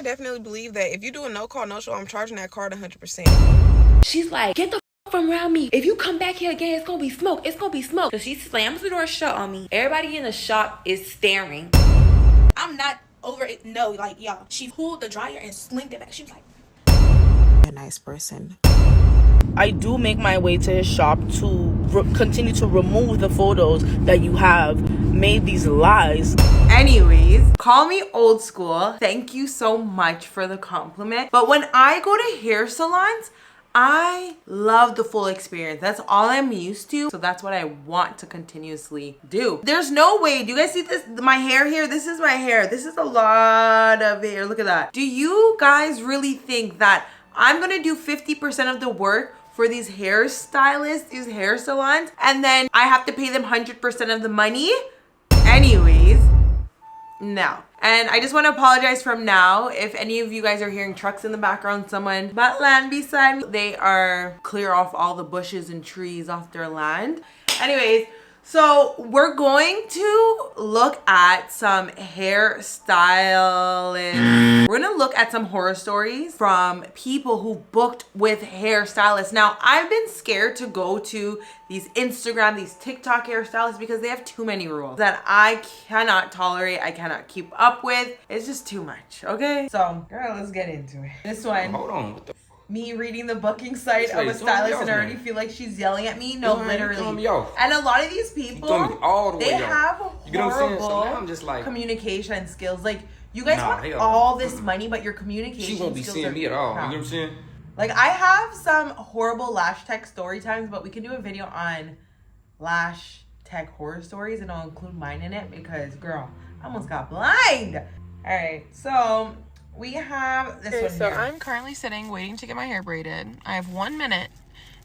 I definitely believe that if you do a no call, no show, I'm charging that card 100%. She's like, get the from around me. If you come back here again, it's gonna be smoke. It's gonna be smoke. So she slams the door shut on me. Everybody in the shop is staring. I'm not over it. No, like, y'all. She pulled the dryer and slinged it back. She was like, A nice person. I do make my way to his shop to continue to remove the photos that you have made these lies. Anyways, call me old school. Thank you so much for the compliment. But when I go to hair salons, I love the full experience. That's all I'm used to. So that's what I want to continuously do. There's no way. Do you guys see this? My hair here? This is my hair. This is a lot of hair. Look at that. Do you guys really think that I'm gonna do 50% of the work for these hairstylists, these hair salons, and then I have to pay them 100% of the money? Anyways, no. And I just want to apologize from now if any of you guys are hearing trucks in the background, someone bought land beside me. They are clear off all the bushes and trees off their land. Anyways, so we're going to look at some hairstylists. We're gonna look at some horror stories from people who booked with hairstylists. Now, I've been scared to go to these Instagram, these TikTok hairstylists because they have too many rules that I cannot tolerate, I cannot keep up with. It's just too much, okay? So, girl, let's get into it. This one. Hold on. What the Me reading the booking site of a stylist and I already feel like she's yelling at me. No, literally. And a lot of these people, they have horrible I'm just like, communication skills. Like, you guys want all this money, but your communication skills she won't be seeing me at all. You know what I'm saying? Like, I have some horrible lash tech story times, but we can do a video on lash tech horror stories and I'll include mine in it because, girl, I almost got blind. All right, so we have this one So here. I'm currently sitting waiting to get my hair braided. I have 1 minute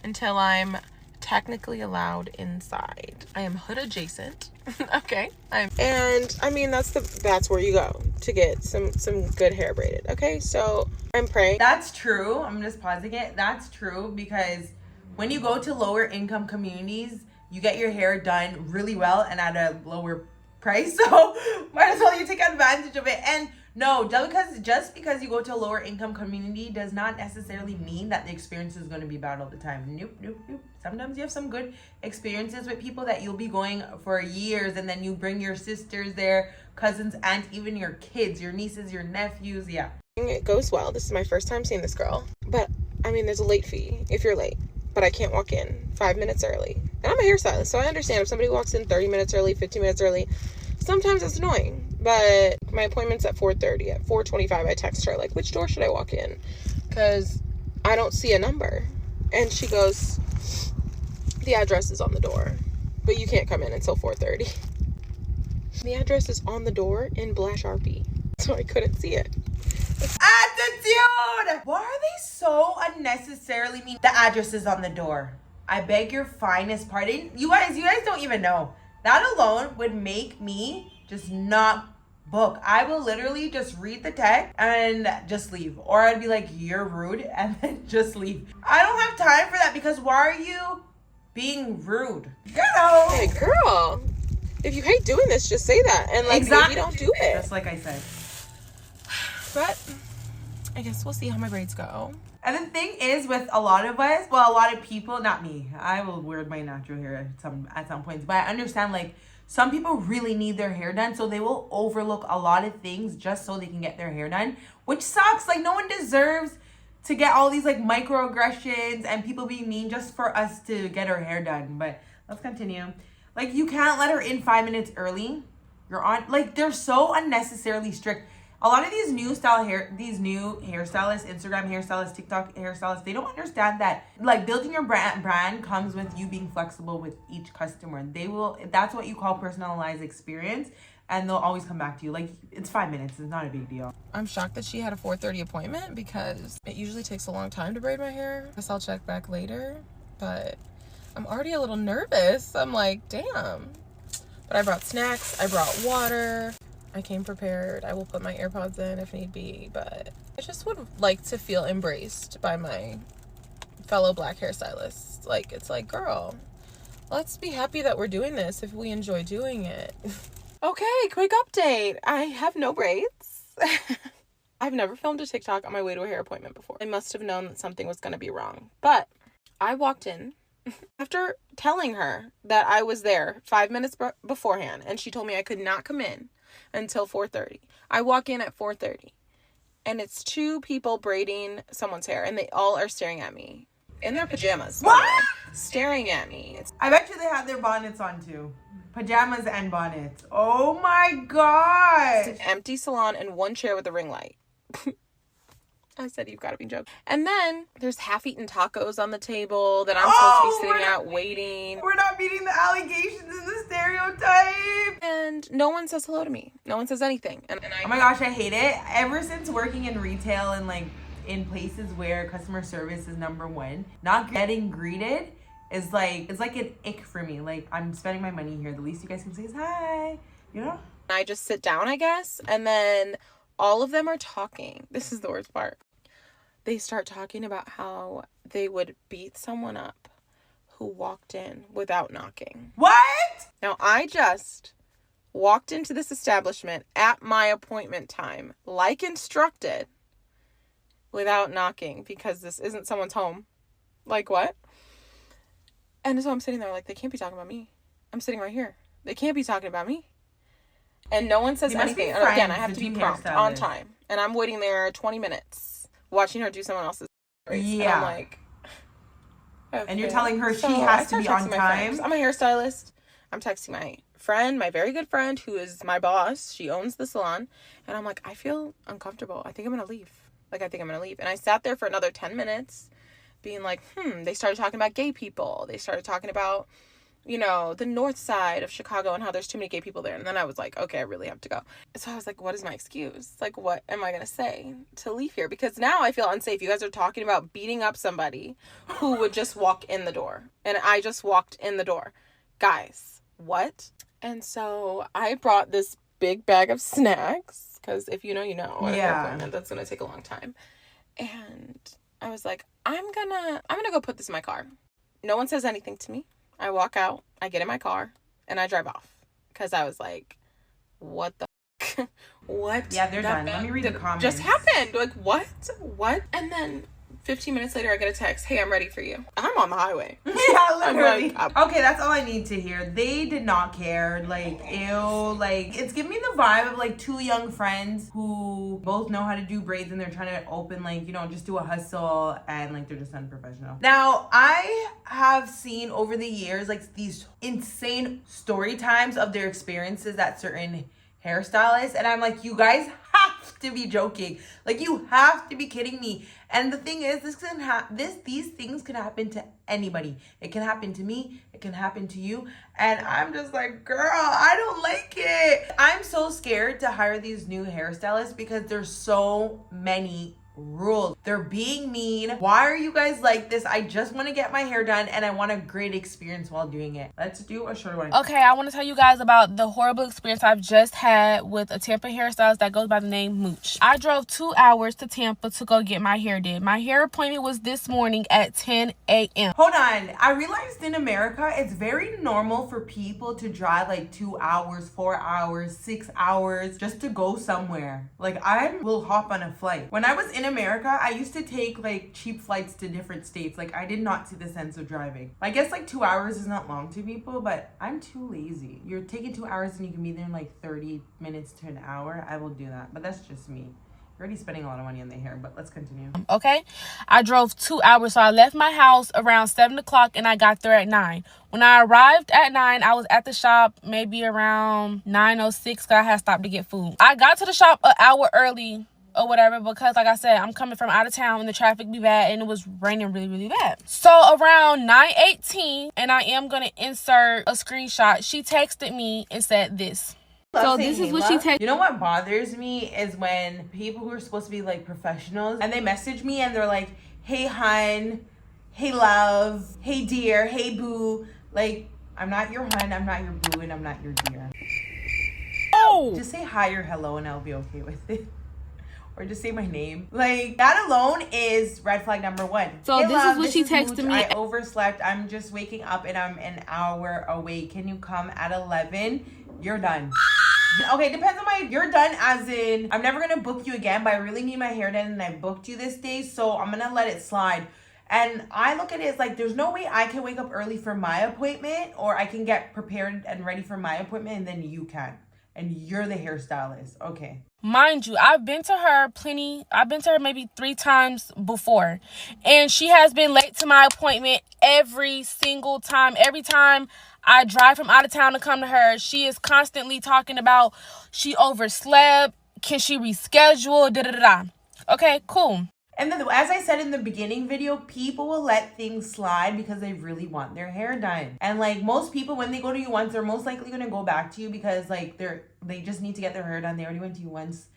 until I'm technically allowed inside. I am hood adjacent. Okay. And I mean that's where you go to get some good hair braided. Okay, so I'm praying. That's true. I'm just pausing it. That's true because when you go to lower income communities, you get your hair done really well and at a lower price. So might as well you take advantage of it. And no, just because you go to a lower income community does not necessarily mean that the experience is going to be bad all the time. Nope. Sometimes you have some good experiences with people that you'll be going for years and then you bring your sisters there, cousins, aunts, even your kids, your nieces, your nephews. Yeah. It goes well. This is my first time seeing this girl. But I mean, there's a late fee if you're late. But I can't walk in 5 minutes early. And I'm a hairstylist, so I understand if somebody walks in 30 minutes early, 15 minutes early, sometimes it's annoying. But my appointment's at 4:30. At 4:25, I text her, like, which door should I walk in? Because I don't see a number. And she goes, the address is on the door, but you can't come in until 4:30. The address is on the door in black Sharpie, so I couldn't see it. Attitude! Why are they so unnecessarily mean? The address is on the door. I beg your finest pardon. You guys don't even know. That alone would make me just not book. I will literally just read the text and just leave. Or I'd be like, you're rude, and then just leave. I don't have time for that because why are you being rude? Girl! Hey, girl, if you hate doing this, just say that. And like, exactly. maybe don't do it. Just like I said. But I guess we'll see how my braids go. And the thing is with a lot of us, well, a lot of people, not me, I will wear my natural hair at some points, but I understand like some people really need their hair done, so they will overlook a lot of things just so they can get their hair done, which sucks. Like, no one deserves to get all these like microaggressions and people being mean just for us to get our hair done. But let's continue. Like, you can't let her in 5 minutes early. You're on, like, they're so unnecessarily strict. A lot of these new hairstylists, Instagram hairstylists, TikTok hairstylists, they don't understand that like building your brand comes with you being flexible with each customer. That's what you call personalized experience, and they'll always come back to you. Like, it's 5 minutes, it's not a big deal. I'm shocked that she had a 4:30 appointment because it usually takes a long time to braid my hair. Guess I'll check back later, but I'm already a little nervous. I'm like, damn. But I brought snacks, I brought water. I came prepared. I will put my AirPods in if need be, but I just would like to feel embraced by my fellow black hairstylists. Like, it's like, girl, let's be happy that we're doing this if we enjoy doing it. Okay, quick update. I have no braids. I've never filmed a TikTok on my way to a hair appointment before. I must have known that something was going to be wrong. But I walked in after telling her that I was there 5 minutes beforehand, and she told me I could not come in until 4:30. I walk in at 4:30, and it's 2 people braiding someone's hair, and they all are staring at me in their pajamas. What? Staring at me. I bet you they had their bonnets on too. Pajamas and bonnets. Oh my gosh. It's an empty salon and 1 chair with a ring light. I said, you've got to be joking. And then there's half-eaten tacos on the table that I'm supposed to be sitting at waiting. We're not meeting the allegations and the stereotype. And no one says hello to me. No one says anything. And Oh my gosh, I hate it. Ever since working in retail and like in places where customer service is number one, not getting greeted is like, it's like an ick for me. Like, I'm spending my money here. The least you guys can say is hi, you know? I just sit down, I guess. And then all of them are talking. This is the worst part. They start talking about how they would beat someone up who walked in without knocking. What? Now, I just walked into this establishment at my appointment time, like instructed, without knocking, because this isn't someone's home. Like, what? And so I'm sitting there like, they can't be talking about me. I'm sitting right here. They can't be talking about me. And no one says anything. And again, I have to be prompt on time. And I'm waiting there 20 minutes watching her do someone else's braids. Yeah. And I'm like, okay. And you're telling her she has to be on time? I'm a hairstylist. I'm texting my friend, my very good friend, who is my boss. She owns the salon. And I'm like, I feel uncomfortable. I think I'm going to leave. And I sat there for another 10 minutes being like, they started talking about gay people. They started talking about, you know, the north side of Chicago and how there's too many gay people there. And then I was like, okay, I really have to go. So I was like, what is my excuse? Like, what am I going to say to leave here? Because now I feel unsafe. You guys are talking about beating up somebody who would just walk in the door. And I just walked in the door. Guys, what? And so I brought this big bag of snacks. Because if you know, you know. At an appointment, that's going to take a long time. And I was like, I'm gonna go put this in my car. No one says anything to me. I walk out, I get in my car, and I drive off. Because I was like, what the f-? What? Yeah, they're done. Let me read the comments. Just happened. Like, what? And then 15 minutes later, I get a text. Hey, I'm ready for you. I'm on the highway. Yeah, literally. Like, okay, that's all I need to hear. They did not care. Like, ew. Like, it's giving me the vibe of like 2 young friends who both know how to do braids and they're trying to open, like, you know, just do a hustle and like they're just unprofessional. Now, I have seen over the years like these insane story times of their experiences at certain hairstylists, and I'm like, you guys have to be joking. Like, you have to be kidding me. And the thing is, these things can happen to anybody. It can happen to me. It can happen to you. And I'm just like, girl, I don't like it. I'm so scared to hire these new hairstylists because there's so many rules. They're being mean. Why are you guys like this? I just want to get my hair done and I want a great experience while doing it. Let's do a short one. Okay, I want to tell you guys about the horrible experience I've just had with a Tampa hairstylist that goes by the name Mooch. I drove 2 hours to Tampa to go get my hair did. My hair appointment was this morning at 10 a.m. Hold on. I realized in America, it's very normal for people to drive like 2 hours, 4 hours, 6 hours just to go somewhere. Like, I will hop on a flight. When I was in America, I used to take like cheap flights to different states. Like, I did not see the sense of driving. I guess like 2 hours is not long to people, but I'm too lazy. You're taking 2 hours and you can be there in like 30 minutes to an hour. I will do that, but that's just me. You're already spending a lot of money on the hair, but let's continue. Okay, I drove 2 hours, so I left my house around 7 o'clock and I got there at 9. When I arrived at 9, I was at the shop maybe around 9:06 because I had stopped to get food. I got to the shop an hour early or whatever because, like I said, I'm coming from out of town and the traffic be bad and it was raining really, really bad. So around 9:18, and I am going to insert a screenshot, she texted me and said this. So this is what she texted. You know what bothers me is when people who are supposed to be like professionals and they message me and they're like, hey hun, hey love, hey dear, hey boo. Like, I'm not your hun, I'm not your boo, and I'm not your dear. Oh! Just say hi or hello and I'll be okay with it. Or just say my name. Like, that alone is red flag number 1. So hey, this love, is what she texted Mooch. me. I overslept. I'm just waking up and I'm an hour away. Can you come at 11? You're done. Okay, depends on my, you're done as in, I'm never gonna book you again, but I really need my hair done and I booked you this day, so I'm gonna let it slide. And I look at it as like, there's no way I can wake up early for my appointment, or I can get prepared and ready for my appointment, and then you can. And you're the hairstylist. Okay. Mind you, I've been to her maybe 3 times before. And she has been late to my appointment every single time. Every time I drive from out of town to come to her, she is constantly talking about she overslept. Can she reschedule? Da-da-da-da. Okay, cool. And then, as I said in the beginning video, people will let things slide because they really want their hair done. And like most people, when they go to you once, they're most likely going to go back to you because like they just need to get their hair done. They already went to you once.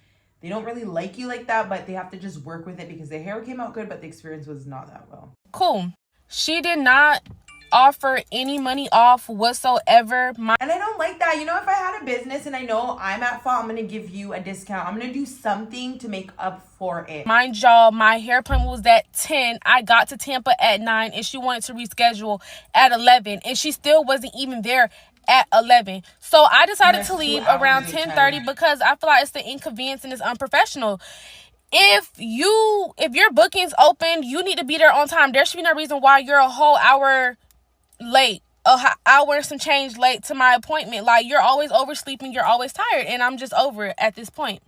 They don't really like you like that, but they have to just work with it because their hair came out good, but the experience was not that well. Cool. She did not offer any money off whatsoever. And I don't like that. You know, if I had a business and I know I'm at fault, I'm going to give you a discount. I'm going to do something to make up for it. Mind y'all, my hair appointment was at 10. I got to Tampa at 9 and she wanted to reschedule at 11 and she still wasn't even there at 11. So I decided to leave around 10:30 because I feel like it's the inconvenience and it's unprofessional. If your booking's open, you need to be there on time. There should be no reason why you're a whole hour late, hour and some change late to my appointment. Like, you're always oversleeping, you're always tired, and I'm just over it at this point.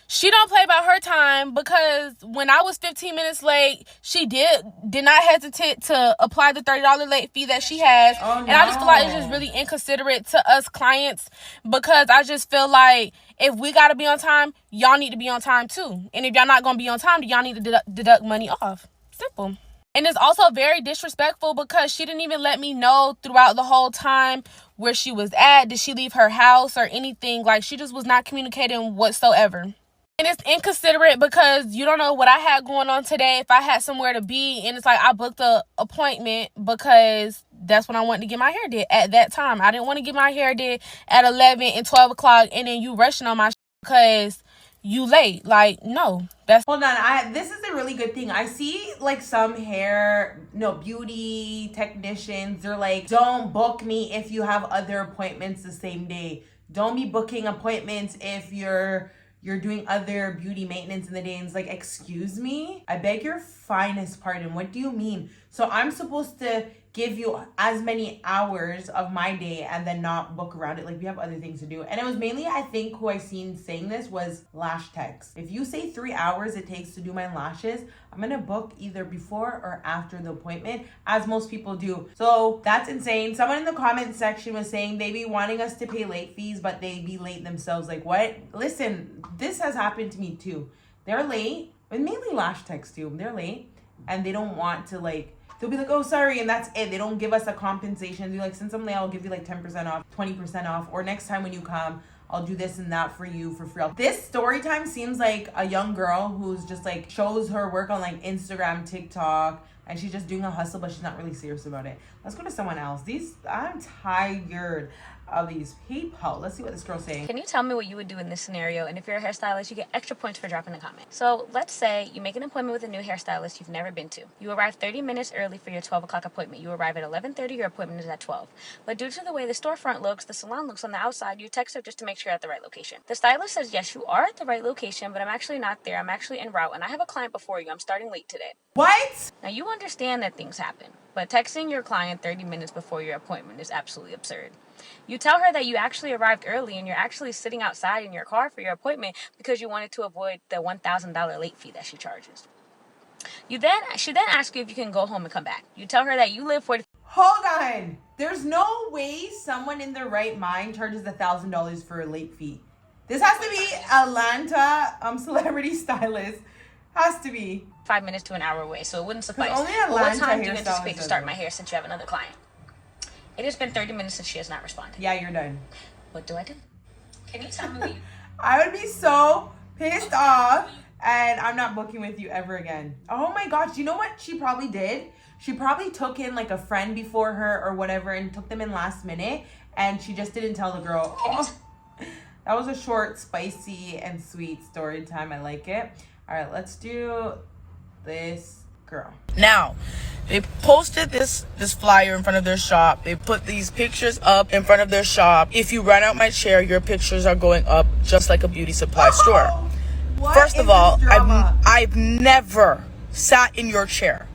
She don't play about her time because when I was 15 minutes late, she did not hesitate to apply the $30 late fee that she has. Oh, no. And I just feel like it's just really inconsiderate to us clients because I just feel like if we got to be on time, y'all need to be on time too. And if y'all not going to be on time, y'all need to deduct money off. Simple. And it's also very disrespectful because she didn't even let me know throughout the whole time where she was at. Did she leave her house or anything? Like, she just was not communicating whatsoever. And it's inconsiderate because you don't know what I had going on today, if I had somewhere to be. And it's like I booked an appointment because that's when I wanted to get my hair did at that time. I didn't want to get my hair did at 11 and 12 o'clock and then you rushing on my because you late. Like, no. Hold on, this is a really good thing. I see like some beauty technicians, they're like, don't book me if you have other appointments the same day. Don't be booking appointments if you're doing other beauty maintenance in the day. And it's like, excuse me? I beg your finest pardon. What do you mean? So I'm supposed to give you as many hours of my day and then not book around it? Like, we have other things to do. And it was mainly, I think, who I seen saying this was lash techs. If you say 3 hours it takes to do my lashes, I'm gonna book either before or after the appointment, as most people do. So that's insane. Someone in the comment section was saying they be wanting us to pay late fees, but they be late themselves. Like, what? Listen, this has happened to me too. They're late, and mainly lash techs too. They're late and they don't want to, like, they'll be like, oh, sorry, and that's it. They don't give us a compensation. They're like, since I'm late, I'll give you like 10% off, 20% off, or next time when you come, I'll do this and that for you for free. This story time seems like a young girl who's just like shows her work on like Instagram, TikTok, and she's just doing a hustle, but she's not really serious about it. Let's go to someone else. I'm tired of these people. Let's see what this girl's saying. Can you tell me what you would do in this scenario? And if you're a hairstylist, you get extra points for dropping a comment. So let's say you make an appointment with a new hairstylist you've never been to. You arrive 30 minutes early for your 12 o'clock appointment. You arrive at 11:30, your appointment is at 12. But due to the way the storefront looks, the salon looks on the outside, you text her just to make sure you're at the right location. The stylist says, yes, you are at the right location, but I'm actually not there. I'm actually en route, and I have a client before you. I'm starting late today. What? Now, you understand that things happen, but texting your client 30 minutes before your appointment is absolutely absurd. You tell her that you actually arrived early and you're actually sitting outside in your car for your appointment because you wanted to avoid the $1,000 late fee that she charges. She then asks you if you can go home and come back. You tell her that you live 40. Hold on. There's no way someone in their right mind charges $1,000 for a late fee. This has to be Atlanta celebrity stylist. Has to be 5 minutes to an hour away, so it wouldn't suffice. Only Well, what Atlanta time do you hairstylists anticipate to do start that. my hair since you have another client? It has been 30 minutes since she has not responded. Yeah, you're done. What do I do? Can you tell me what you... I would be so pissed off, and I'm not booking with you ever again. Oh my gosh, you know what she probably did? She probably took in like a friend before her or whatever and took them in last minute, and she just didn't tell the girl. Oh, that was a short, spicy, and sweet story time. I like it. All right, let's do this girl. Now, They posted this flyer in front of their shop. They put these pictures up in front of their shop. If you rent out my chair, your pictures are going up just like a beauty supply store. First of all, I've never sat in your chair.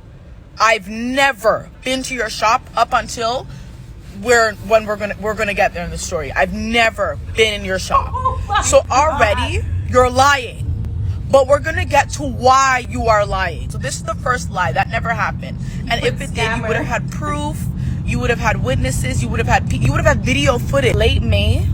I've never been to your shop up until when we're gonna get there in the story. I've never been in your shop. So already you're lying. But we're gonna get to why you are lying. So this is the first lie. That never happened. And if it did, you would have had proof. You would have had witnesses. You would have had video footage. Late May,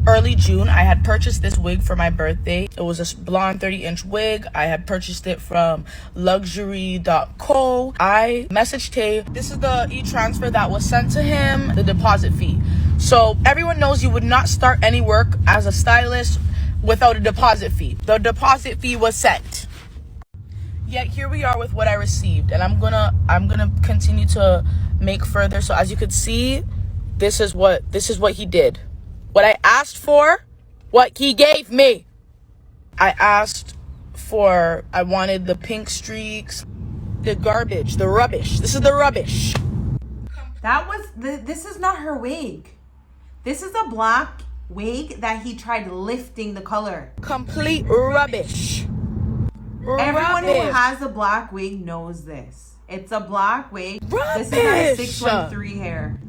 early June, I had purchased this wig for my birthday. It was a blonde 30-inch wig. I had purchased it from luxury.co. I messaged Tay. This is the e-transfer that was sent to him, the deposit fee. So everyone knows you would not start any work as a stylist without a deposit fee. The deposit fee was sent. Yet here we are with what I received, and I'm gonna continue to make further. So as you could see, this is what he did. What I asked for, what he gave me. I wanted the pink streaks, the garbage, the rubbish. This is the rubbish. This is not her wig. This is a black wig that he tried lifting the color. Complete rubbish. Everyone who has a black wig knows this. It's a black wig. Rubbish. This is not a 613 hair.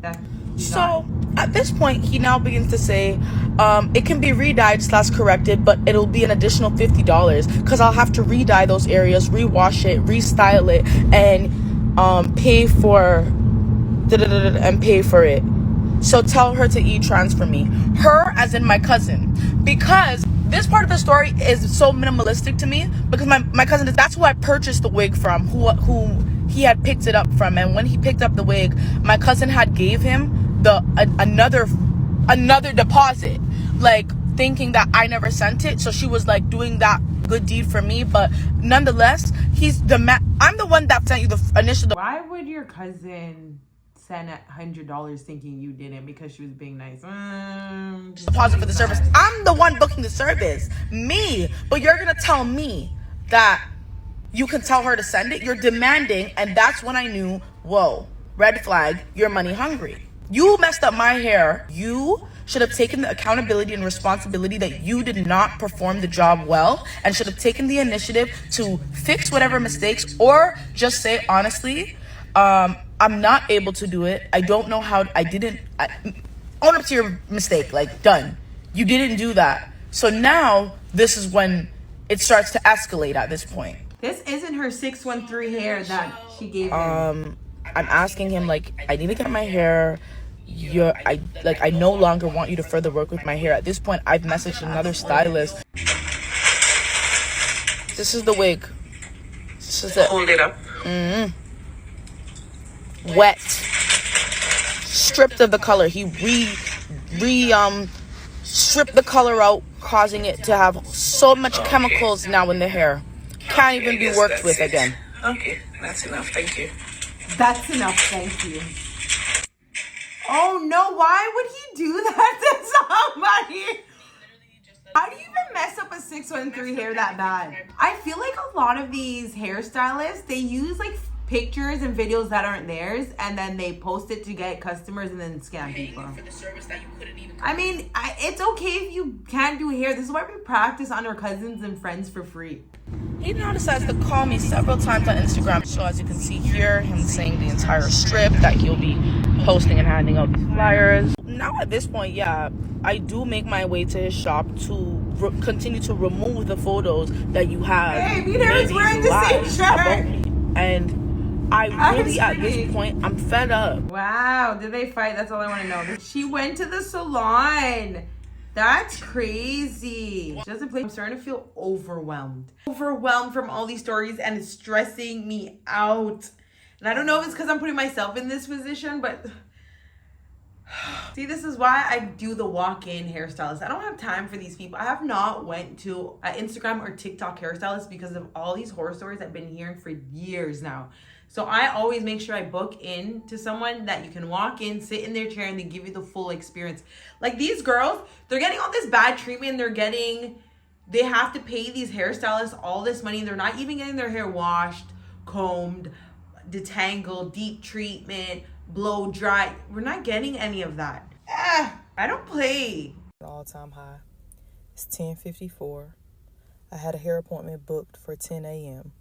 So at this point, he now begins to say, it can be re-dyed / corrected, but it'll be an additional $50 because I'll have to re-dye those areas, rewash it, restyle it, and pay for it. So tell her to e-transfer me. Her as in my cousin. Because this part of the story is so minimalistic to me. Because my cousin, that's who I purchased the wig from. Who he had picked it up from. And when he picked up the wig, my cousin had gave him another deposit. Like thinking that I never sent it. So she was like doing that good deed for me. But nonetheless, I'm the one that sent you the initial. Why would your cousin send $100 thinking you didn't because she was being nice? Deposit for the service. I'm the one booking the service. Me. But you're gonna tell me that you can tell her to send it? You're demanding, and that's when I knew, whoa, red flag, you're money hungry. You messed up my hair. You should have taken the accountability and responsibility that you did not perform the job well, and should have taken the initiative to fix whatever mistakes, or just say, honestly, I'm not able to do it. I don't know how. Own up to your mistake. Like, done. You didn't do that. So now this is when it starts to escalate at this point. This isn't her 613 hair that she gave him. I'm asking him, like, I need to get my hair. I no longer want you to further work with my hair. At this point, I've messaged another stylist. This is the wig. This is it. Hold it up. Wet, stripped of the color. He stripped the color out, causing it to have so much chemicals now in the hair. Can't even be worked with again. Okay, that's enough. Thank you. That's enough. Thank you. Oh no! Why would he do that to somebody? How do you even mess up a 613 hair that bad? I feel like a lot of these hairstylists, they use like pictures and videos that aren't theirs, and then they post it to get customers and then scam people. I mean, it's okay if you can't do hair. This is why we practice on our cousins and friends for free. He now decides to call me several times on Instagram. So as you can see here, him saying the entire strip that he'll be posting and handing out these flyers. Now at this point, yeah, I do make my way to his shop to continue to remove the photos that you have. Hey, Peter is wearing the same shirt. And I really, at this point, I'm fed up. Wow, did they fight? That's all I want to know. She went to the salon. That's crazy. She doesn't play. I'm starting to feel overwhelmed. Overwhelmed from all these stories, and it's stressing me out. And I don't know if it's because I'm putting myself in this position, but see, this is why I do the walk-in hairstylist. I don't have time for these people. I have not went to an Instagram or TikTok hairstylist because of all these horror stories I've been hearing for years now. So I always make sure I book in to someone that you can walk in, sit in their chair, and they give you the full experience. Like these girls, they're getting all this bad treatment. They have to pay these hairstylists all this money. They're not even getting their hair washed, combed. detangle, deep treatment, blow dry. We're not getting any of that. I don't play. All-time high. It's 10:54. I had a hair appointment booked for 10 a.m.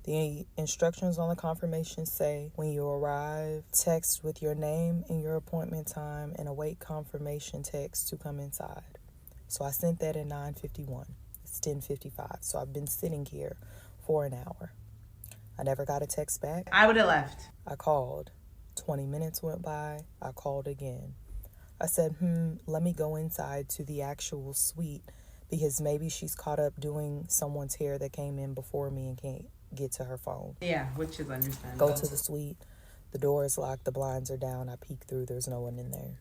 The instructions on the confirmation say, when you arrive, text with your name and your appointment time and await confirmation text to come inside. So I sent that at 9:51. It's 10:55. So I've been sitting here for an hour. I never got a text back. I would have left. I called. 20 minutes went by. I called again. I said, let me go inside to the actual suite because maybe she's caught up doing someone's hair that came in before me and can't get to her phone. Yeah, which is understandable. Go to the suite. The door is locked. The blinds are down. I peek through. There's no one in there.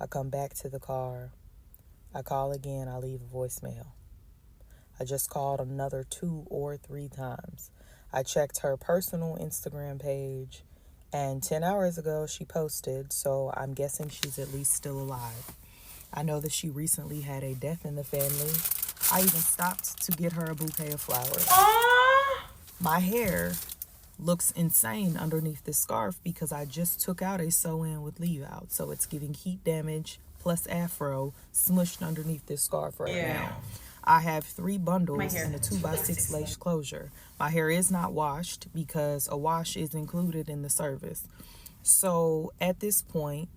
I come back to the car. I call again. I leave a voicemail. I just called another 2 or 3 times. I checked her personal Instagram page, and 10 hours ago she posted, so I'm guessing she's at least still alive. I know that she recently had a death in the family. I even stopped to get her a bouquet of flowers. My hair looks insane underneath this scarf because I just took out a sew-in with leave out, so it's giving heat damage plus afro smushed underneath this scarf right now. I have 3 bundles and a 2x6 lace closure. My hair is not washed because a wash is included in the service. So at this point,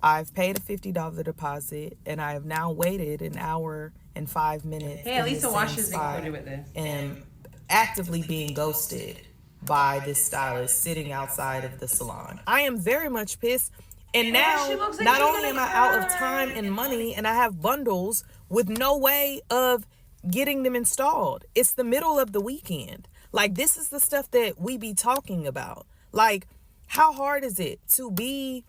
I've paid a $50 deposit and I have now waited an hour and 5 minutes. Hey, at least the wash is included with this. And actively being ghosted by this stylist sitting outside of the salon. I am very much pissed. And now, not only am I out of time and money, and I have bundles with no way of getting them installed. It's the middle of the weekend. Like, this is the stuff that we be talking about. Like, how hard is it to be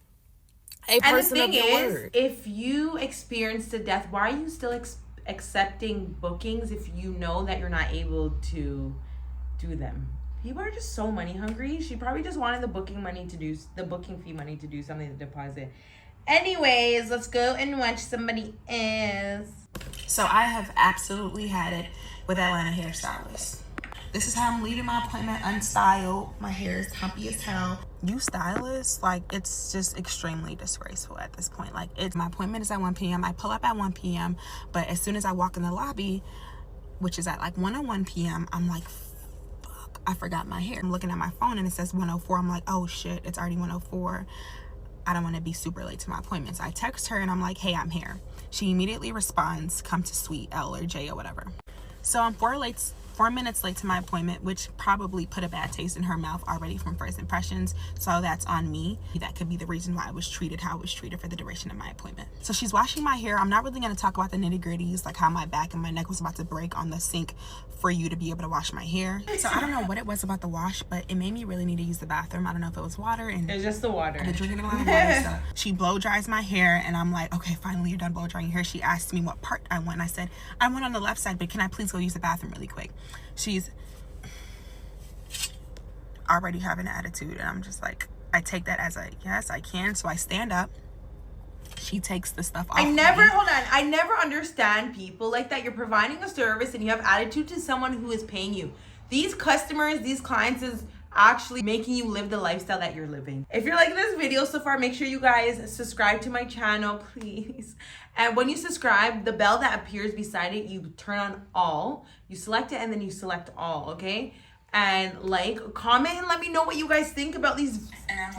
a person of your word? If you experienced a death, why are you still accepting bookings if you know that you're not able to do them? People are just so money hungry. She probably just wanted the booking fee money to do something to deposit. Anyways, let's go and watch somebody else. So I have absolutely had it with Atlanta Hairstylists. This is how I'm leaving my appointment unstyled. My hair is humpy as hell. You stylists, like, it's just extremely disgraceful at this point. Like, my appointment is at 1 p.m. I pull up at 1 p.m. But as soon as I walk in the lobby, which is at like 1:01 p.m., I'm like, I forgot my hair. I'm looking at my phone and it says 1:04. I'm like, oh shit, it's already 1:04. I don't want to be super late to my appointment. So I text her and I'm like, hey, I'm here. She immediately responds, come to suite L or J or whatever. So I'm 4 minutes late to my appointment, which probably put a bad taste in her mouth already from first impressions. So that's on me. That could be the reason why I was treated how I was treated for the duration of my appointment. So she's washing my hair. I'm not really going to talk about the nitty gritties, like how my back and my neck was about to break on the sink for you to be able to wash my hair. So I don't know what it was about the wash, but it made me really need to use the bathroom. I don't know if it was water. And it's just the water. I've been drinking a lot of water. So she blow dries my hair and I'm like, okay, finally you're done blow drying your hair. She asked me what part I want. I said, I want on the left side, but can I please go use the bathroom really quick? She's already having an attitude and I'm just like, I take that as a yes, I can. So I stand up. She takes the stuff off. I never understand people like that. You're providing a service and you have attitude to someone who is paying you. These customers, these clients is actually making you live the lifestyle that you're living. If you're liking this video so far, make sure you guys subscribe to my channel, please. And when you subscribe, the bell that appears beside it, you turn on all. You select it and then you select all, okay? And like, comment, and let me know what you guys think about these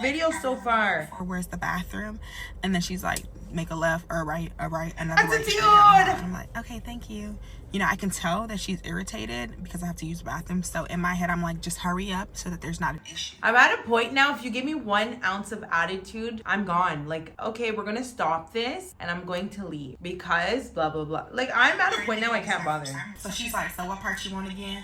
videos so far. Or where's the bathroom? And then she's like, make a left or a right, another attitude. right. And I'm like, okay, thank you. You know, I can tell that she's irritated because I have to use the bathroom. So in my head, I'm like, just hurry up so that there's not an issue. I'm at a point now, if you give me 1 ounce of attitude, I'm gone. Like, okay, we're gonna stop this and I'm going to leave because blah, blah, blah. Like, I'm at a point now I can't bother. So she's like, so what part you want again?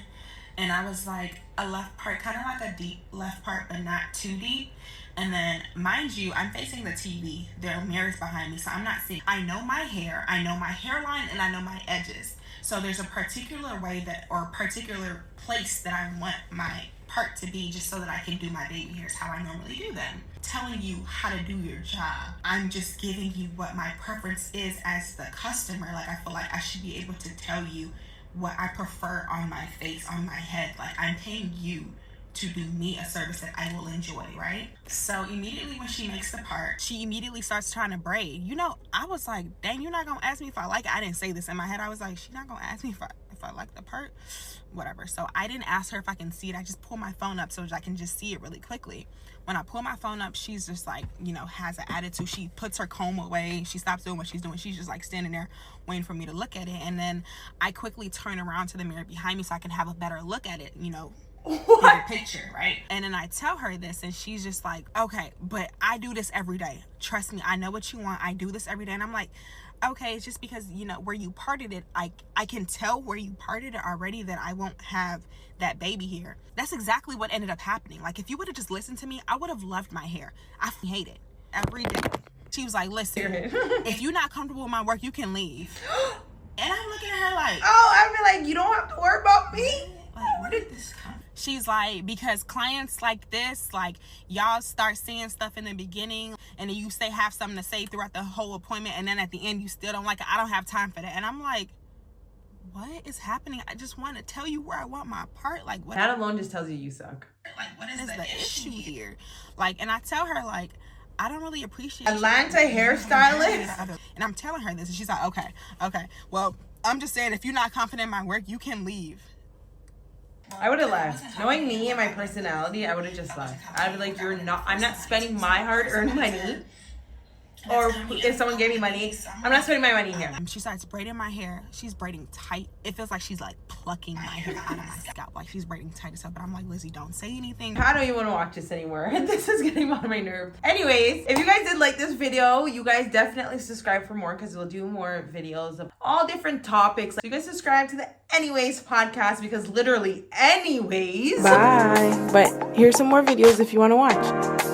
And I was like, a left part, kind of like a deep left part, but not too deep. And then, mind you, I'm facing the TV. There are mirrors behind me, so I'm not seeing. I know my hair, I know my hairline, and I know my edges. So there's a particular way that, or a particular place that I want my part to be just so that I can do my baby hairs how I normally do them. Telling you how to do your job. I'm just giving you what my preference is as the customer. Like, I feel like I should be able to tell you what I prefer on my face, on my head. Like, I'm paying you to do me a service that I will enjoy, right? So immediately when she makes the part, she immediately starts trying to braid. You know, I was like, dang, you're not gonna ask me if I like it. I didn't say this in my head. I was like, she's not gonna ask me if I like the part, whatever. So I didn't ask her if I can see it. I just pull my phone up so that I can just see it really quickly. When I pull my phone up, she's just like, you know, has an attitude. She puts her comb away. She stops doing what she's doing. She's just like standing there waiting for me to look at it. And then I quickly turn around to the mirror behind me so I can have a better look at it, you know, bigger picture, right? And then I tell her this, and she's just like, okay, but I do this every day. Trust me, I know what you want. I do this every day. And I'm like, okay, it's just because, you know, where you parted it, I can tell where you parted it already that I won't have that baby here. That's exactly what ended up happening. Like, if you would have just listened to me, I would have loved my hair. I hate it every day. She was like, listen, if you're not comfortable with my work, you can leave. And I'm looking at her like, oh, I'd be like, you don't have to worry about me. Like, where did this come from? She's like, because clients like this, like, y'all start saying stuff in the beginning and then you have something to say throughout the whole appointment, and then at the end you still don't like it. I don't have time for that. And I'm like, what is happening? I just want to tell you where I want my part. Like, what? That alone just tells you you suck. Like, what is the issue here? Like, and I tell her, like, I don't really appreciate Atlanta Hairstylists. And I'm telling her this, and she's like, okay. Well, I'm just saying, if you're not confident in my work, you can leave. I would have left. Knowing me and my personality, I would have just left. I'd be like, I'm not spending my hard-earned money. Or if someone gave me money, I'm not spending my money here. She starts braiding my hair. She's braiding tight. It feels like she's like plucking my hair out of my scalp. Like she's braiding tight as hell. But I'm like, Lizzie, don't say anything. I don't even want to watch this anymore. This is getting on my nerves. Anyways, if you guys did like this video, you guys definitely subscribe for more, because we'll do more videos of all different topics. You guys subscribe to the Anyways podcast, because literally anyways. Bye. But here's some more videos if you want to watch.